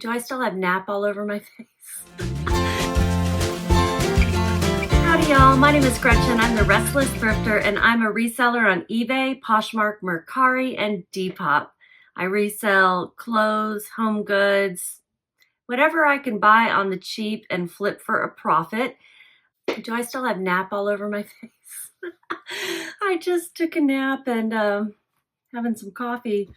Do I still have nap all over my face? Howdy, y'all. My name is Gretchen. I'm the Restless Thrifter, and I'm a reseller on eBay, Poshmark, Mercari, and Depop. I resell clothes, home goods, whatever I can buy on the cheap and flip for a profit. Do I still have nap all over my face? I just took a nap and having some coffee.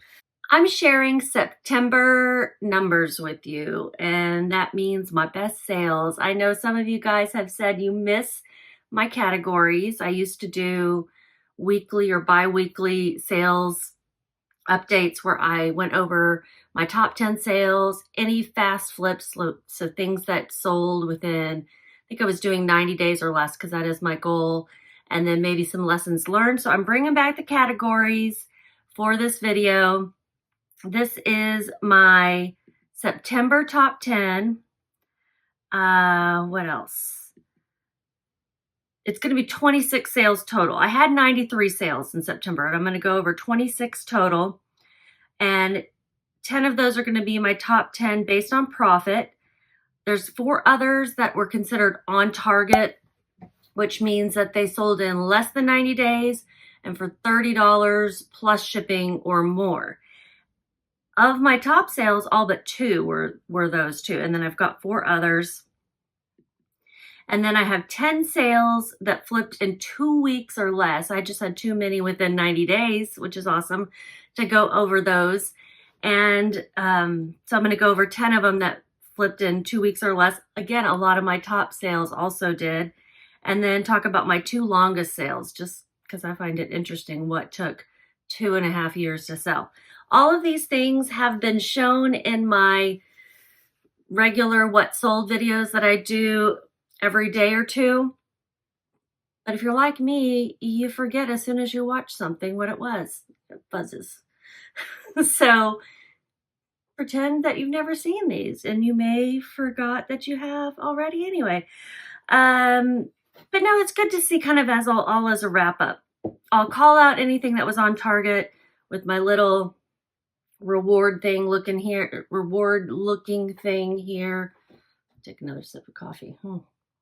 I'm sharing September numbers with you, and that means my best sales. I know some of you guys have said you miss my categories. I used to do weekly or bi-weekly sales updates where I went over my top 10 sales, any fast flips, so things that sold within, I think I was doing 90 days or less because that is my goal, and then maybe some lessons learned. So I'm bringing back the categories for this video. This is my September top 10. What else? It's going to be 26 sales total. I had 93 sales in September, and I'm going to go over 26 total. And 10 of those are going to be my top 10 based on profit. There's 4 others that were considered on target, which means that they sold in less than 90 days and for $30 plus shipping or more. Of my top sales, all but 2 were those 2. And then I've got 4 others. And then I have 10 sales that flipped in 2 weeks or less. I just had too many within 90 days, which is awesome to go over those. And so I'm going to go over 10 of them that flipped in 2 weeks or less. Again, a lot of my top sales also did. And then talk about my 2 longest sales, just because I find it interesting what took 2.5 years to sell. All of these things have been shown in my regular what sold videos that I do every day or two. But if you're like me, you forget as soon as you watch something what it was. It buzzes. So pretend that you've never seen these, and you may forgot that you have already anyway. But no, it's good to see kind of as all as a wrap up. I'll call out anything that was on target with my little reward looking thing here. Take another sip of coffee.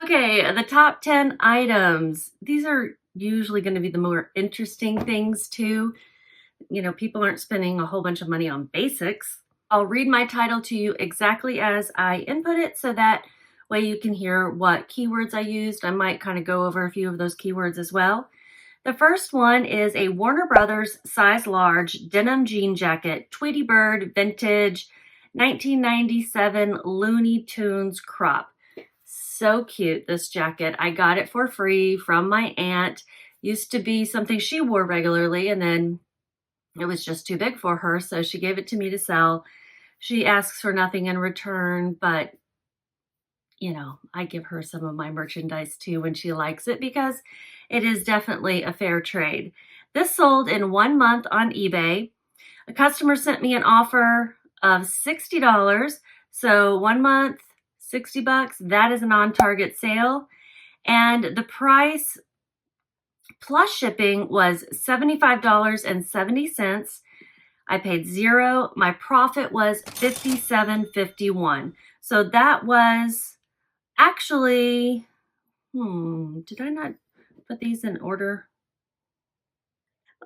Okay, the top 10 items. These are usually going to be the more interesting things too. You know, people aren't spending a whole bunch of money on basics. I'll read my title to you exactly as I input it, so that way you can hear what keywords I used. I might kind of go over a few of those keywords as well. The first one is a Warner Brothers size large denim jean jacket, Tweety Bird vintage 1997 Looney Tunes crop. So cute, this jacket. I got it for free from my aunt. Used to be something she wore regularly, and then it was just too big for her, so she gave it to me to sell. She asks for nothing in return, but you know, I give her some of my merchandise too when she likes it, because it is definitely a fair trade. This sold in 1 month on eBay. A customer sent me an offer of $60. So 1 month, $60. That is an on-target sale. And the price plus shipping was $75.70. I paid $0. My profit was $57.51. So that was actually, did I not put these in order?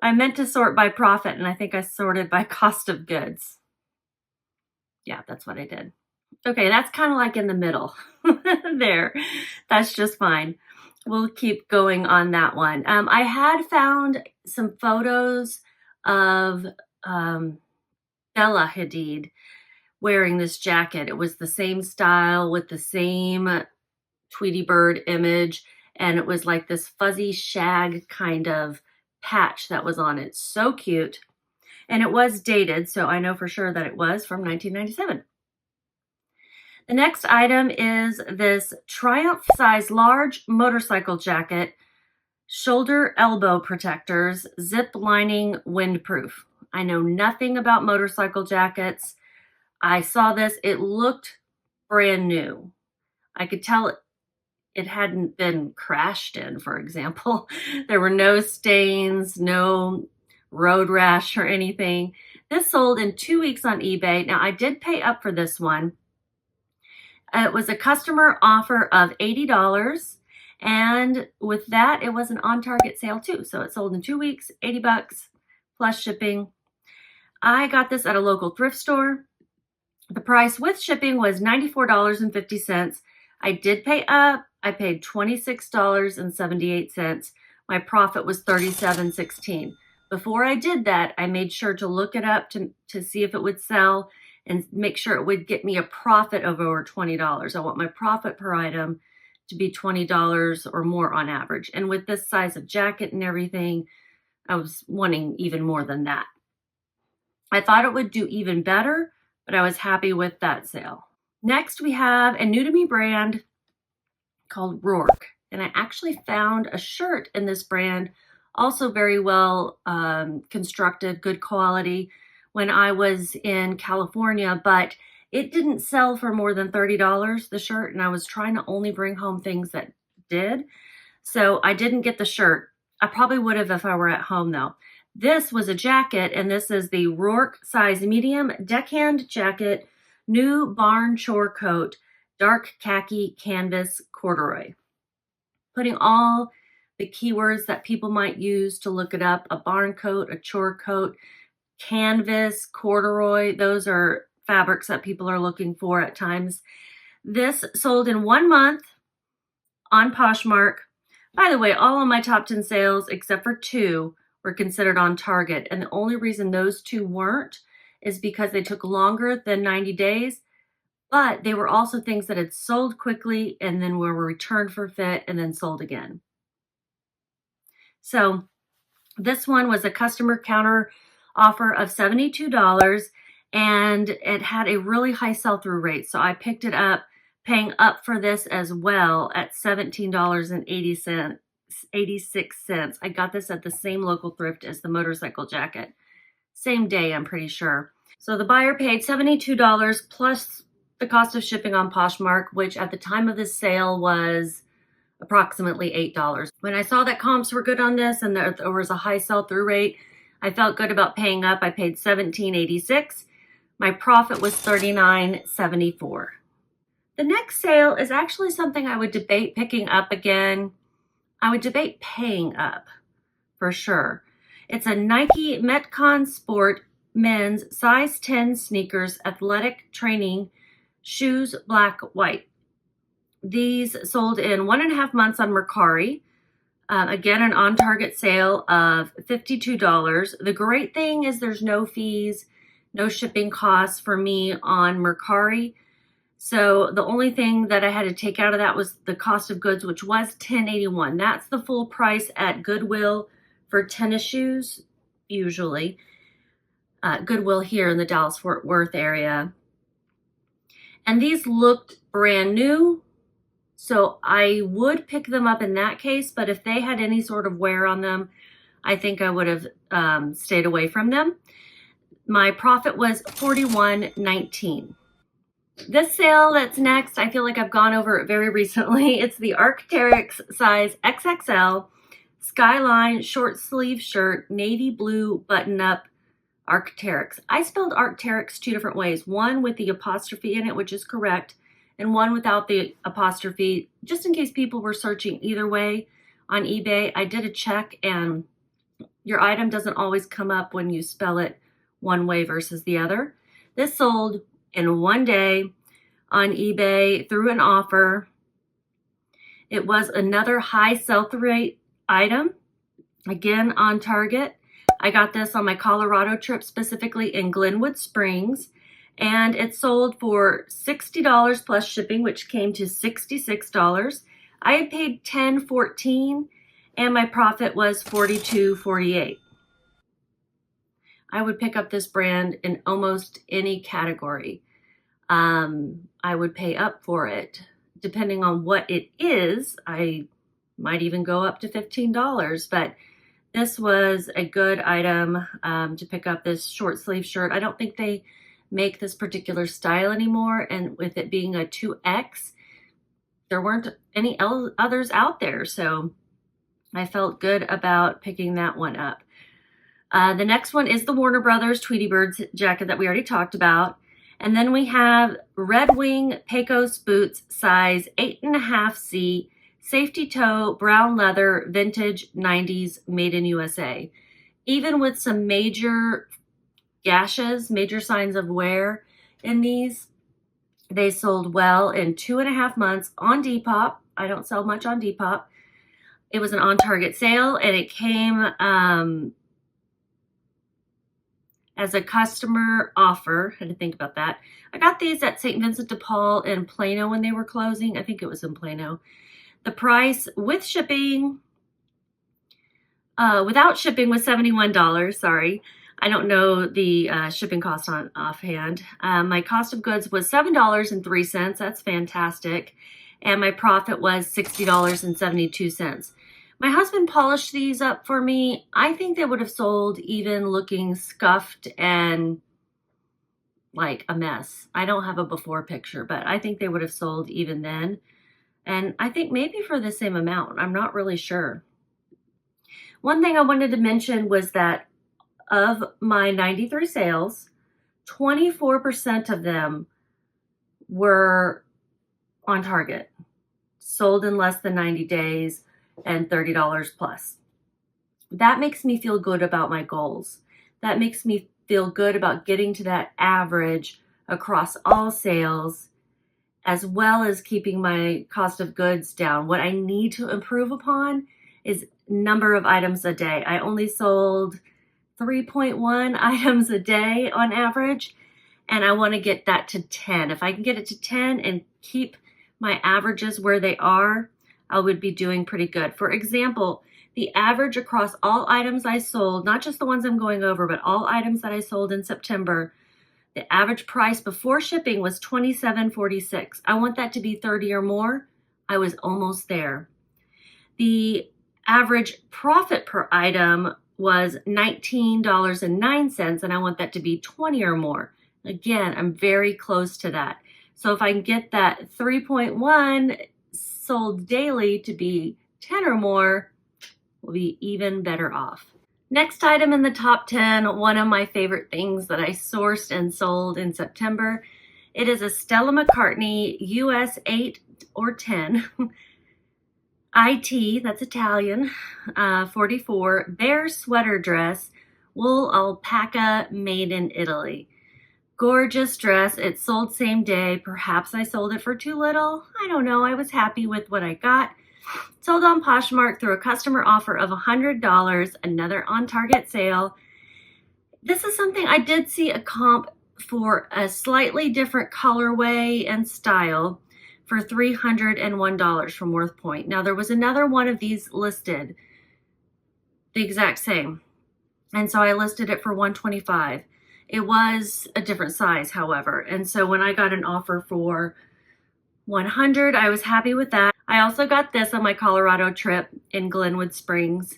I meant to sort by profit, and I think I sorted by cost of goods. Yeah, that's what I did. Okay, that's kind of like in the middle there. That's just fine. We'll keep going on that one. I had found some photos of Bella Hadid wearing this jacket. It was the same style with the same Tweety Bird image, and it was like this fuzzy shag kind of patch that was on it. So cute. And it was dated, so I know for sure that it was from 1997. The next item is this Triumph size large motorcycle jacket, shoulder elbow protectors, zip lining, windproof. I know nothing about motorcycle jackets. I saw this, it looked brand new. I could tell it hadn't been crashed in, for example. There were no stains, no road rash or anything. This sold in 2 weeks on eBay. Now, I did pay up for this one. It was a customer offer of $80. And with that, it was an on-target sale too. So it sold in 2 weeks, $80 plus shipping. I got this at a local thrift store. The price with shipping was $94.50. I did pay up. I paid $26.78. My profit was $37.16. Before I did that, I made sure to look it up to see if it would sell and make sure it would get me a profit of over $20. I want my profit per item to be $20 or more on average. And with this size of jacket and everything, I was wanting even more than that. I thought it would do even better, but I was happy with that sale. Next, we have a new to me brand called Rourke. And I actually found a shirt in this brand, also very well constructed, good quality, when I was in California, but it didn't sell for more than $30, the shirt, and I was trying to only bring home things that did. So I didn't get the shirt. I probably would have if I were at home though. This was a jacket, and this is the Rourke size medium deckhand jacket, new barn chore coat, dark khaki canvas corduroy. Putting all the keywords that people might use to look it up, a barn coat, a chore coat, canvas, corduroy, those are fabrics that people are looking for at times. This sold in 1 month on Poshmark. By the way, all of my top 10 sales, except for 2, were considered on target. And the only reason those 2 weren't is because they took longer than 90 days, but they were also things that had sold quickly and then were returned for fit and then sold again. So this one was a customer counter offer of $72, and it had a really high sell-through rate. So I picked it up, paying up for this as well at $17.86. I got this at the same local thrift as the motorcycle jacket. Same day, I'm pretty sure. So the buyer paid $72 plus the cost of shipping on Poshmark, which at the time of this sale was approximately $8. When I saw that comps were good on this and there was a high sell-through rate, I felt good about paying up. I paid $17.86. My profit was $39.74. The next sale is actually something I would debate picking up again. I would debate paying up for sure. It's a Nike Metcon Sport men's size 10 sneakers, athletic training shoes, black, white. These sold in 1.5 months on Mercari. Again, an on-target sale of $52. The great thing is there's no fees, no shipping costs for me on Mercari. So the only thing that I had to take out of that was the cost of goods, which was $10.81. That's the full price at Goodwill for tennis shoes, usually. Goodwill here in the Dallas-Fort Worth area. And these looked brand new. So I would pick them up in that case, but if they had any sort of wear on them, I think I would have stayed away from them. My profit was $41.19. This sale that's next, I feel like I've gone over it very recently. It's the Arc'teryx size XXL Skyline short sleeve shirt, navy blue button-up Arc'teryx. I spelled Arc'teryx 2 different ways, one with the apostrophe in it, which is correct, and one without the apostrophe, just in case people were searching either way on eBay. I did a check, and your item doesn't always come up when you spell it one way versus the other. This sold in 1 day on eBay through an offer. It was another high sell-through rate item, again on target. I got this on my Colorado trip, specifically in Glenwood Springs, and it sold for $60 plus shipping, which came to $66. I had paid $10.14, and my profit was $42.48. I would pick up this brand in almost any category. I would pay up for it. Depending on what it is, I might even go up to $15, but this was a good item to pick up, this short sleeve shirt. I don't think they make this particular style anymore, and with it being a 2X, there weren't any others out there, so I felt good about picking that one up. The next one is the Warner Brothers Tweety Birds jacket that we already talked about, And then we have Red Wing Pecos boots, size 8.5C, safety toe, brown leather, vintage 90s, made in USA. Even with some major gashes, major signs of wear in these, they sold well in 2.5 months on Depop. I don't sell much on Depop. It was an on-target sale, and it came as a customer offer. I had to think about that. I got these at St. Vincent de Paul in Plano when they were closing. I think it was in Plano. The price with shipping, without shipping, was $71. Sorry. I don't know the shipping cost on offhand. My cost of goods was $7.03. That's fantastic. And my profit was $60.72. My husband polished these up for me. I think they would have sold even looking scuffed and like a mess. I don't have a before picture, but I think they would have sold even then. And I think maybe for the same amount. I'm not really sure. One thing I wanted to mention was that of my 93 sales, 24% of them were on target, sold in less than 90 days, and $30 plus. That makes me feel good about my goals. That makes me feel good about getting to that average across all sales, as well as keeping my cost of goods down. What I need to improve upon is number of items a day. I only sold 3.1 items a day on average, and I want to get that to 10. If I can get it to 10 and keep my averages where they are, I would be doing pretty good. For example, the average across all items I sold, not just the ones I'm going over, but all items that I sold in September, the average price before shipping was $27.46. I want that to be 30 or more. I was almost there. The average profit per item was $19.09, and I want that to be 20 or more. Again, I'm very close to that. So if I can get that 3.1 sold daily to be 10 or more, we'll be even better off. Next item in the top 10, one of my favorite things that I sourced and sold in September. It is a Stella McCartney US 8 or 10 IT, that's Italian, 44, bear sweater dress, wool alpaca, made in Italy. Gorgeous dress. It sold same day. Perhaps I sold it for too little. I don't know. I was happy with what I got. Sold on Poshmark through a customer offer of $100, another on-target sale. This is something I did see a comp for a slightly different colorway and style for $301 from Worth Point. Now, there was another one of these listed, the exact same. And so I listed it for $125. It was a different size, however. And so when I got an offer for $100, I was happy with that. I also got this on my Colorado trip in Glenwood Springs,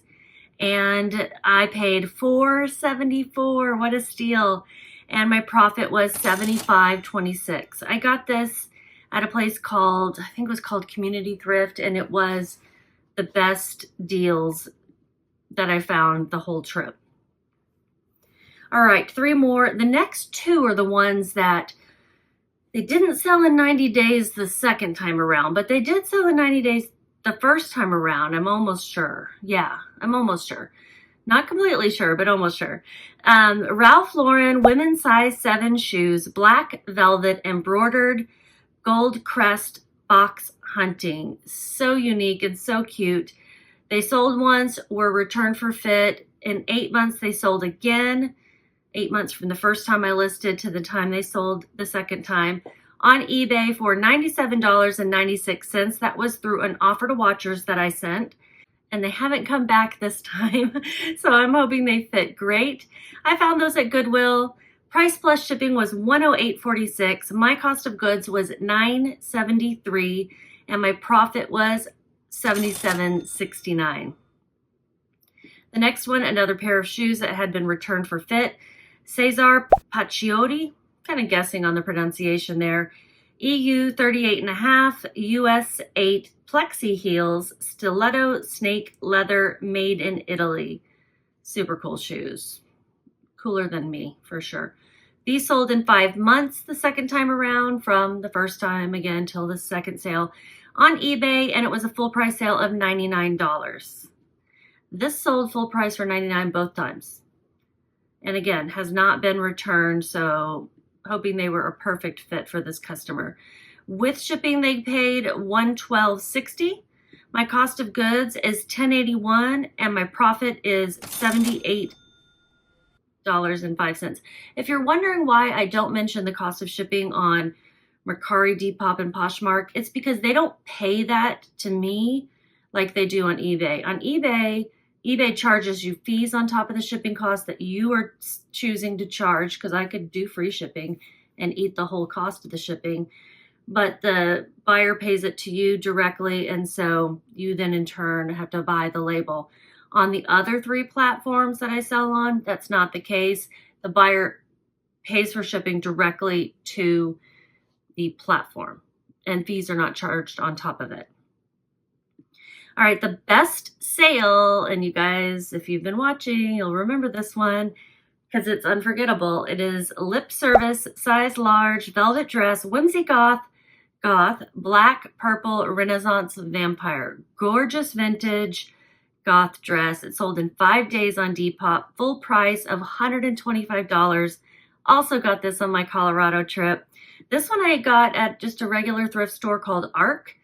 and I paid $474. What a steal. And my profit was $75.26. I got this at a place called, I think it was called Community Thrift, and it was the best deals that I found the whole trip. All right, 3 more. The next 2 are the ones that they didn't sell in 90 days the second time around, but they did sell in 90 days the first time around. I'm almost sure. Yeah, I'm almost sure. Not completely sure, but almost sure. Ralph Lauren women's size 7 shoes, black velvet embroidered gold crest box hunting. So unique and so cute. They sold once, were returned for fit. In 8 months, they sold again. 8 months from the first time I listed to the time they sold the second time. On eBay for $97.96. That was through an offer to watchers that I sent. And they haven't come back this time. So I'm hoping they fit great. I found those at Goodwill. Price plus shipping was $108.46. My cost of goods was $9.73. And my profit was $77.69. The next one, another pair of shoes that had been returned for fit. Cesar Paciotti, kind of guessing on the pronunciation there. EU 38.5, US 8 plexi heels, stiletto snake leather, made in Italy. Super cool shoes. Cooler than me, for sure. These sold in 5 months the second time around, from the first time again till the second sale on eBay, and it was a full price sale of $99. This sold full price for $99 both times. And again, has not been returned, so hoping they were a perfect fit for this customer. With shipping, they paid $112.60. My cost of goods is $10.81, and my profit is $78.05. If you're wondering why I don't mention the cost of shipping on Mercari, Depop, and Poshmark, it's because they don't pay that to me like they do on eBay. On eBay charges you fees on top of the shipping cost that you are choosing to charge, because I could do free shipping and eat the whole cost of the shipping, but the buyer pays it to you directly, and so you then in turn have to buy the label. On the other 3 platforms that I sell on, that's not the case. The buyer pays for shipping directly to the platform, and fees are not charged on top of it. All right, the best sale, and you guys, if you've been watching, you'll remember this one because it's unforgettable. It is Lip Service size large velvet dress, whimsy goth, black, purple, Renaissance vampire. Gorgeous vintage goth dress. It sold in 5 days on Depop, full price of $125. Also got this on my Colorado trip. This one I got at just a regular thrift store called Arc.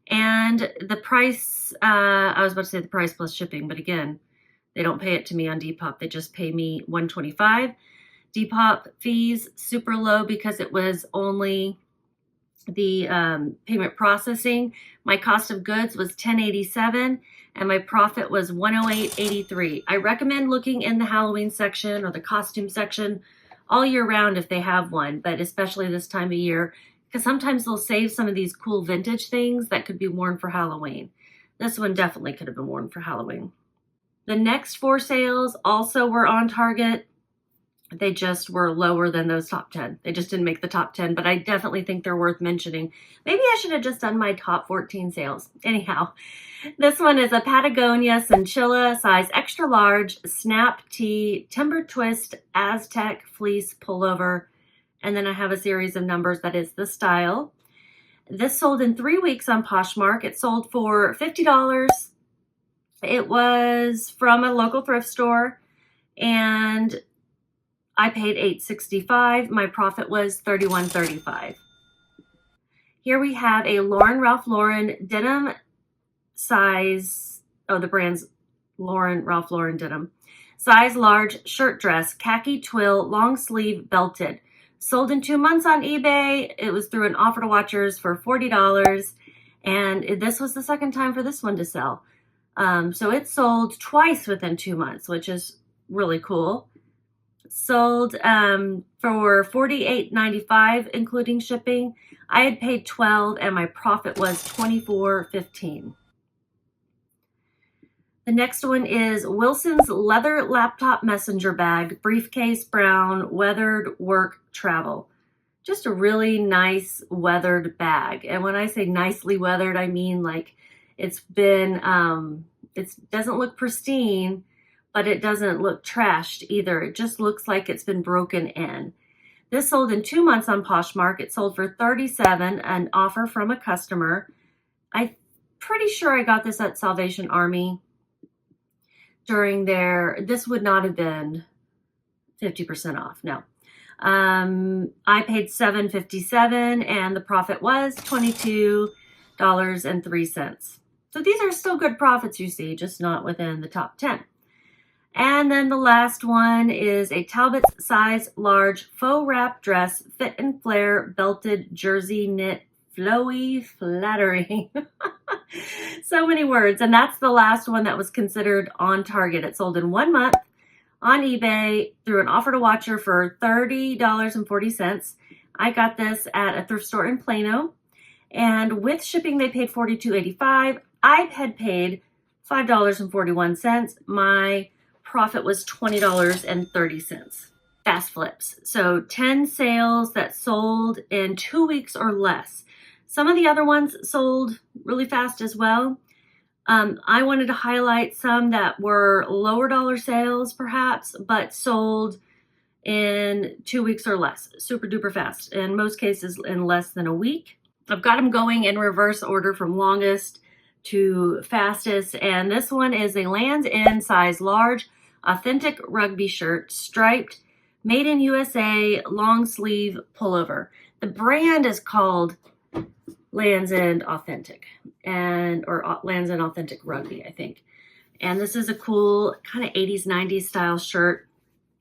And the price, I was about to say the price plus shipping, but again, they don't pay it to me on Depop. They just pay me $125. Depop fees super low because it was only the payment processing. My cost of goods was $10.87 and my profit was $108.83. I recommend looking in the Halloween section or the costume section all year round if they have one, but especially this time of year, because sometimes they'll save some of these cool vintage things that could be worn for Halloween. This one definitely could have been worn for Halloween. The next 4 sales also were on target. They just were lower than those top 10. They just didn't make the top 10, but I definitely think they're worth mentioning. Maybe I should have just done my top 14 sales. Anyhow, this one is a Patagonia Cinchilla size extra large snap tee, timber twist, Aztec fleece pullover. And then I have a series of numbers that is the style. This sold in 3 weeks on Poshmark. It sold for $50. It was from a local thrift store, and I paid $8.65. My profit was $31.35. Here we have a Ralph Lauren denim size, the brand's Ralph Lauren denim. Size large shirt dress, khaki twill, long sleeve, belted. Sold in 2 months on eBay. It was through an offer to watchers for $40. And this was the second time for this one to sell. So it sold twice within 2 months, which is really cool. Sold for $48.95, including shipping. I had paid $12 and my profit was $24.15. The next one is Wilson's leather laptop messenger bag, briefcase brown, weathered work travel. Just a really nice weathered bag. And when I say nicely weathered, I mean like it's been, it doesn't look pristine, but it doesn't look trashed either. It just looks like it's been broken in. This sold in 2 months on Poshmark. It sold for $37, an offer from a customer. I'm pretty sure I got this at Salvation Army during this would not have been 50% off, no. I paid $7.57 and the profit was $22.03. So these are still good profits, you see, just not within the top 10. And then the last one is a Talbot's size large faux wrap dress, fit and flare, belted jersey knit, flowy, flattering. So many words. And that's the last one that was considered on target. It sold in 1 month on eBay through an offer to watcher for $30.40. I got this at a thrift store in Plano. And with shipping, they paid $42.85. I had paid $5.41. My profit was $20.30. Fast flips. So 10 sales that sold in 2 weeks or less. Some of the other ones sold really fast as well. I wanted to highlight some that were lower dollar sales perhaps, but sold in 2 weeks or less. Super duper fast. In most cases, in less than a week. I've got them going in reverse order from longest to fastest. And this one is a Lands' End size large, authentic rugby shirt, striped, made in USA, long sleeve pullover. The brand is called Lands' End Authentic, or Lands' End Authentic Rugby, I think. And this is a cool kind of 80s, 90s style shirt.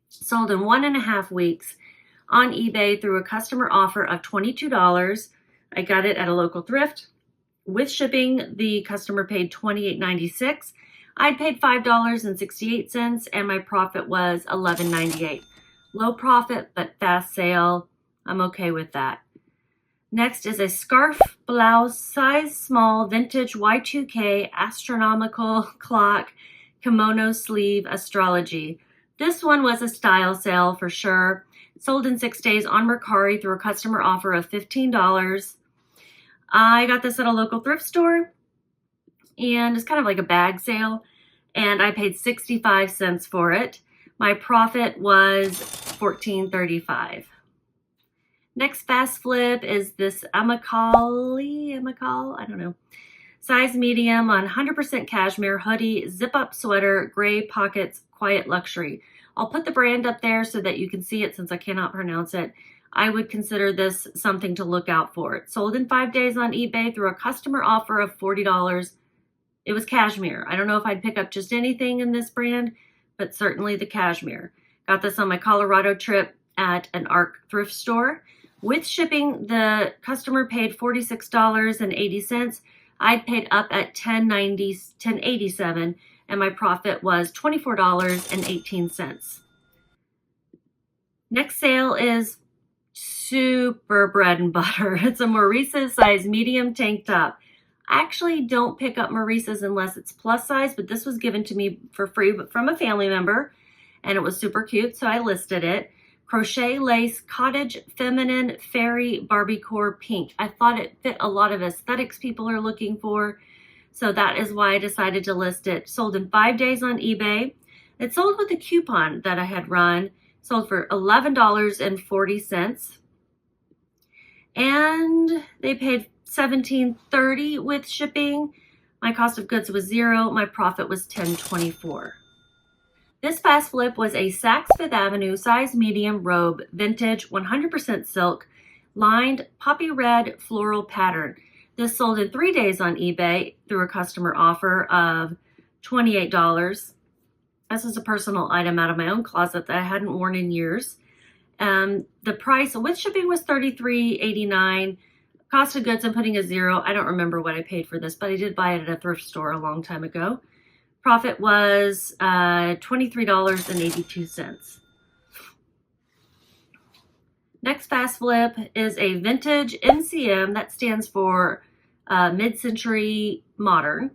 Sold in 1.5 weeks on eBay through a customer offer of $22. I got it at a local thrift. With shipping, the customer paid $28.96. I paid $5.68, and my profit was $11.98. Low profit, but fast sale. I'm okay with that. Next is a scarf blouse, size small, vintage Y2K astronomical clock, kimono sleeve astrology. This one was a style sale for sure. Sold in 6 days on Mercari through a customer offer of $15. I got this at a local thrift store, and it's kind of like a bag sale, and I paid 65 cents for it. My profit was $14.35. Next fast flip is this Amical, I don't know. Size medium on 100% cashmere hoodie, zip-up sweater, gray pockets, quiet luxury. I'll put the brand up there so that you can see it since I cannot pronounce it. I would consider this something to look out for. It sold in 5 days on eBay through a customer offer of $40. It was cashmere. I don't know if I'd pick up just anything in this brand, but certainly the cashmere. Got this on my Colorado trip at an ARC thrift store. With shipping, the customer paid $46.80. I'd paid up at $10.87, and my profit was $24.18. Next sale is super bread and butter. It's a Maurice's size medium tank top. I actually don't pick up Maurice's unless it's plus size, but this was given to me for free from a family member, and it was super cute, so I listed it. Crochet lace, cottage, feminine, fairy, Barbiecore pink. I thought it fit a lot of aesthetics people are looking for, so that is why I decided to list it. Sold in 5 days on eBay. It sold with a coupon that I had run. Sold for $11.40. And they paid $17.30 with shipping. My cost of goods was $0. My profit was $10.24. This fast flip was a Saks Fifth Avenue size medium robe, vintage, 100% silk, lined poppy red floral pattern. This sold in 3 days on eBay through a customer offer of $28. This is a personal item out of my own closet that I hadn't worn in years. The price with shipping was $33.89. Cost of goods, I'm putting a $0. I don't remember what I paid for this, but I did buy it at a thrift store a long time ago. Profit was $23.82. Next fast flip is a vintage MCM. That stands for mid-century modern.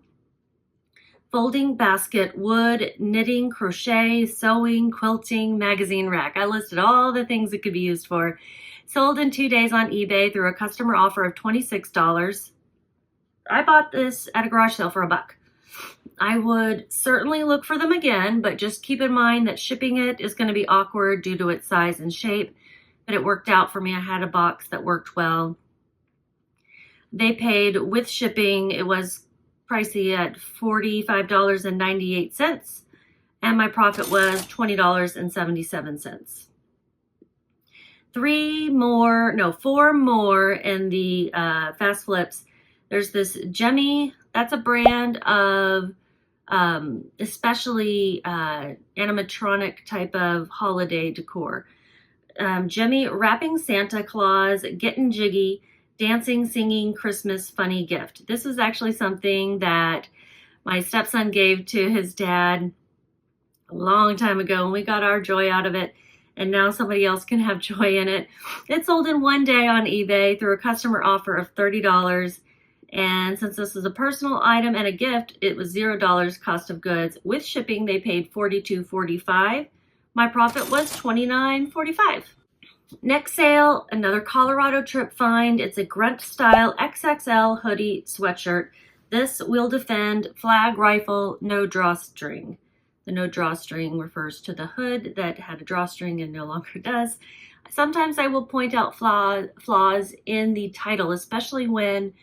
Folding basket, wood, knitting, crochet, sewing, quilting, magazine rack. I listed all the things it could be used for. Sold in 2 days on eBay through a customer offer of $26. I bought this at a garage sale for $1. I would certainly look for them again, but just keep in mind that shipping it is going to be awkward due to its size and shape, but it worked out for me. I had a box that worked well. They paid with shipping, it was pricey at $45.98, and my profit was $20.77. 4 more in the fast flips. There's this Jemmy, that's a brand of especially animatronic type of holiday decor. Jemmy wrapping Santa Claus, getting jiggy, dancing, singing, Christmas funny gift. This was actually something that my stepson gave to his dad a long time ago, and we got our joy out of it. And now somebody else can have joy in it. It sold in 1 day on eBay through a customer offer of $30. And since this is a personal item and a gift, it was $0 cost of goods. With shipping, they paid $42.45. My profit was $29.45. Next sale, another Colorado trip find. It's a grunt style XXL hoodie sweatshirt. This will defend flag rifle, no drawstring. The no drawstring refers to the hood that had a drawstring and no longer does. Sometimes I will point out flaws in the title, especially when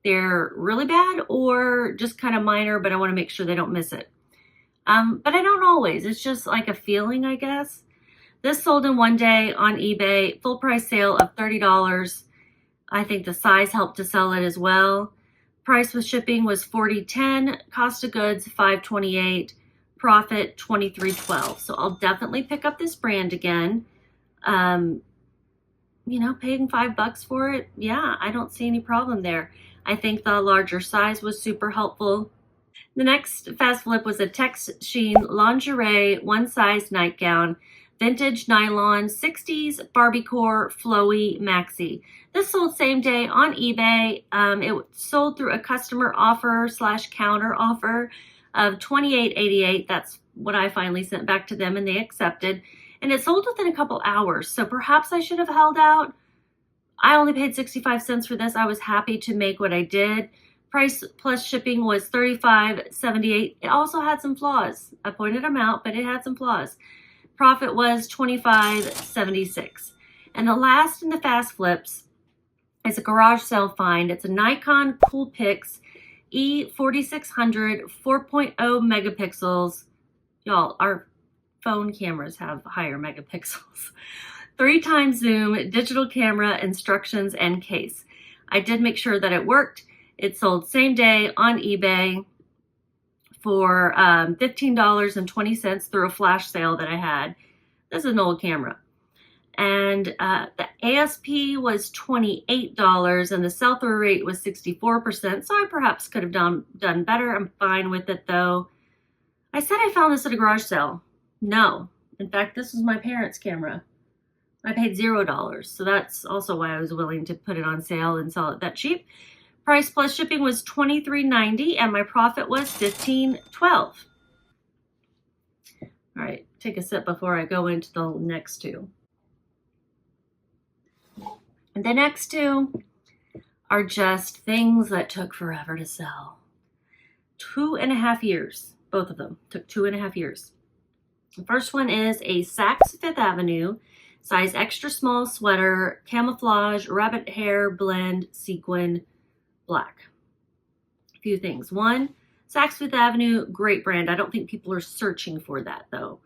they're really bad or just kind of minor, but I want to make sure they don't miss it. But I don't always. It's just like a feeling, I guess. This sold in one day on eBay, full price sale of $30. I think the size helped to sell it as well. Price with shipping was $40.10, cost of goods $5.28, profit $23.12. So I'll definitely pick up this brand again. You know, paying $5 for it, yeah, I don't see any problem there. I think the larger size was super helpful. The next fast flip was a Tex Sheen lingerie one size nightgown, vintage nylon, 60s Barbiecore flowy maxi. This sold same day on eBay. It sold through a customer offer / counter offer of $28.88. That's what I finally sent back to them and they accepted. And it sold within a couple hours. So perhaps I should have held out. I only paid 65 cents for this. I was happy to make what I did. Price plus shipping was $35.78. It also had some flaws. I pointed them out, but it had some flaws. Profit was $25.76. And the last in the fast flips is a garage sale find. It's a Nikon Coolpix E4600 4.0 megapixels. Y'all, our phone cameras have higher megapixels. 3x zoom, digital camera, instructions, and case. I did make sure that it worked. It sold same day on eBay for $15.20 through a flash sale that I had. This is an old camera. And the ASP was $28 and the sell-through rate was 64%. So I perhaps could have done better. I'm fine with it though. I said I found this at a garage sale. No. In fact, this was my parents' camera. I paid $0. So that's also why I was willing to put it on sale and sell it that cheap. Price plus shipping was $23.90 and my profit was $15.12. All right, take a sip before I go into the next two. And the next two are just things that took forever to sell. 2.5 years, both of them took 2.5 years. The first one is a Saks Fifth Avenue size extra small sweater, camouflage, rabbit hair, blend, sequin, black. A few things. One, Saks Fifth Avenue, great brand. I don't think people are searching for that though.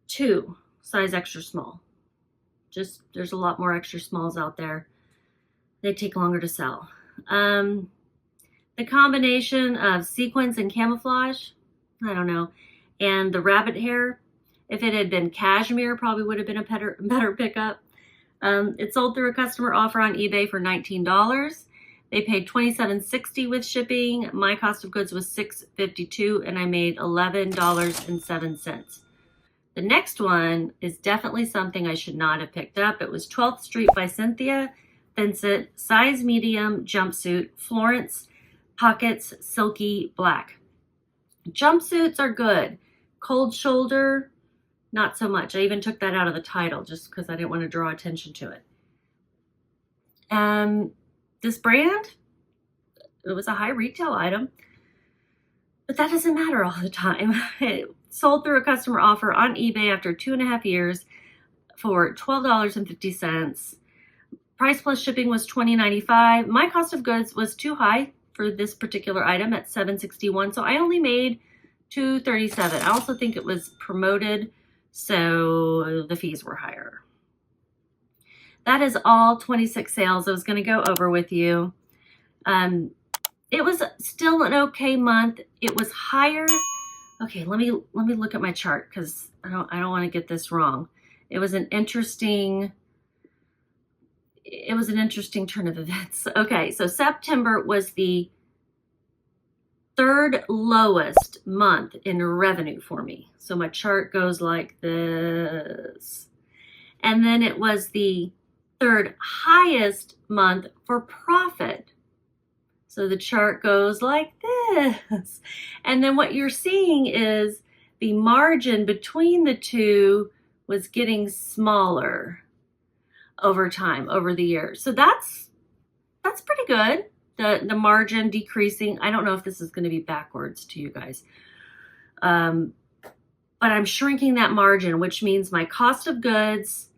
Two, size extra small. Just, there's a lot more extra smalls out there. They take longer to sell. The combination of sequins and camouflage, I don't know. And the rabbit hair, if it had been cashmere, probably would have been a better pickup. It sold through a customer offer on eBay for $19. They paid $27.60 with shipping. My cost of goods was $6.52 and I made $11.07. The next one is definitely something I should not have picked up. It was 12th Street by Cynthia Vincent, size medium jumpsuit, Florence, pockets, silky black. Jumpsuits are good. Cold shoulder, not so much. I even took that out of the title just because I didn't want to draw attention to it. This brand, it was a high retail item, but that doesn't matter all the time. It sold through a customer offer on eBay after 2.5 years for $12.50. Price plus shipping was $20.95. My cost of goods was too high for this particular item at $7.61, so I only made $2.37. I also think it was promoted, so the fees were higher. That is all 26 sales I was going to go over with you. It was still an okay month. It was higher. Okay, let me look at my chart because I don't want to get this wrong. It was an interesting turn of events. Okay, so September was the third lowest month in revenue for me. So my chart goes like this. And then it was the third highest month for profit. So the chart goes like this. And then what you're seeing is the margin between the two was getting smaller over time, over the years. So that's pretty good. The margin decreasing. I don't know if this is going to be backwards to you guys. but I'm shrinking that margin, which means my cost of goods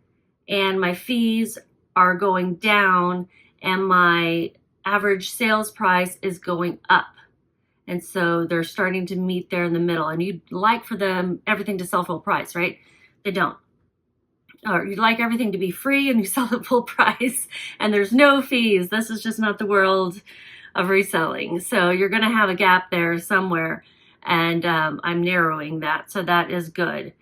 and my fees are going down and my average sales price is going up. And so they're starting to meet there in the middle. And you'd like for them, everything to sell full price, right? They don't. Or you'd like everything to be free and you sell at full price and there's no fees. This is just not the world of reselling. So you're going to have a gap there somewhere. And I'm narrowing that. So that is good.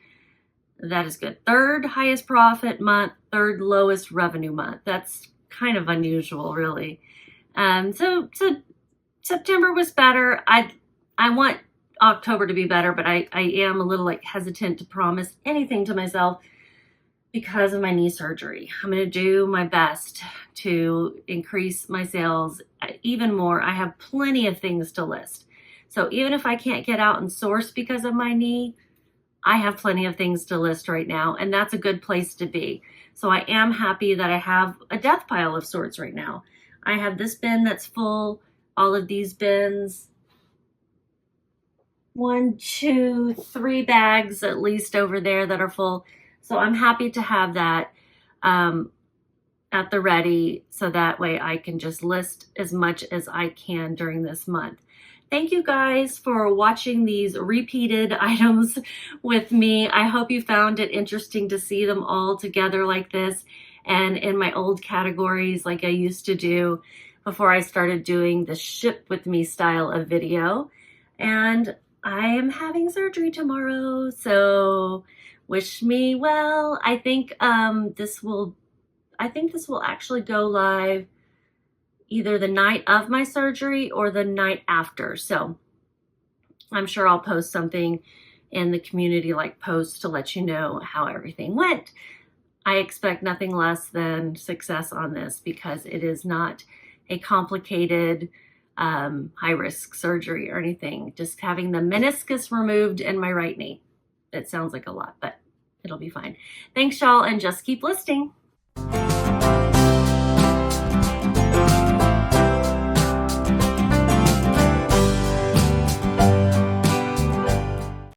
That is good. Third highest profit month, third lowest revenue month. That's kind of unusual, really. So September was better. I want October to be better, but I am a little hesitant to promise anything to myself because of my knee surgery. I'm going to do my best to increase my sales even more. I have plenty of things to list. So even if I can't get out and source because of my knee, I have plenty of things to list right now, and that's a good place to be. So I am happy that I have a death pile of sorts right now. I have this bin that's full, all of these bins, 1, 2, 3 bags at least over there that are full. So I'm happy to have that at the ready, so that way I can just list as much as I can during this month. Thank you guys for watching these repeated items with me. I hope you found it interesting to see them all together like this and in my old categories like I used to do before I started doing the ship with me style of video. And I am having surgery tomorrow, so wish me well. I think this will actually go live either the night of my surgery or the night after. So I'm sure I'll post something in the community like posts to let you know how everything went. I expect nothing less than success on this because it is not a complicated high-risk surgery or anything. Just having the meniscus removed in my right knee. It sounds like a lot, but it'll be fine. Thanks, y'all, and just keep listing.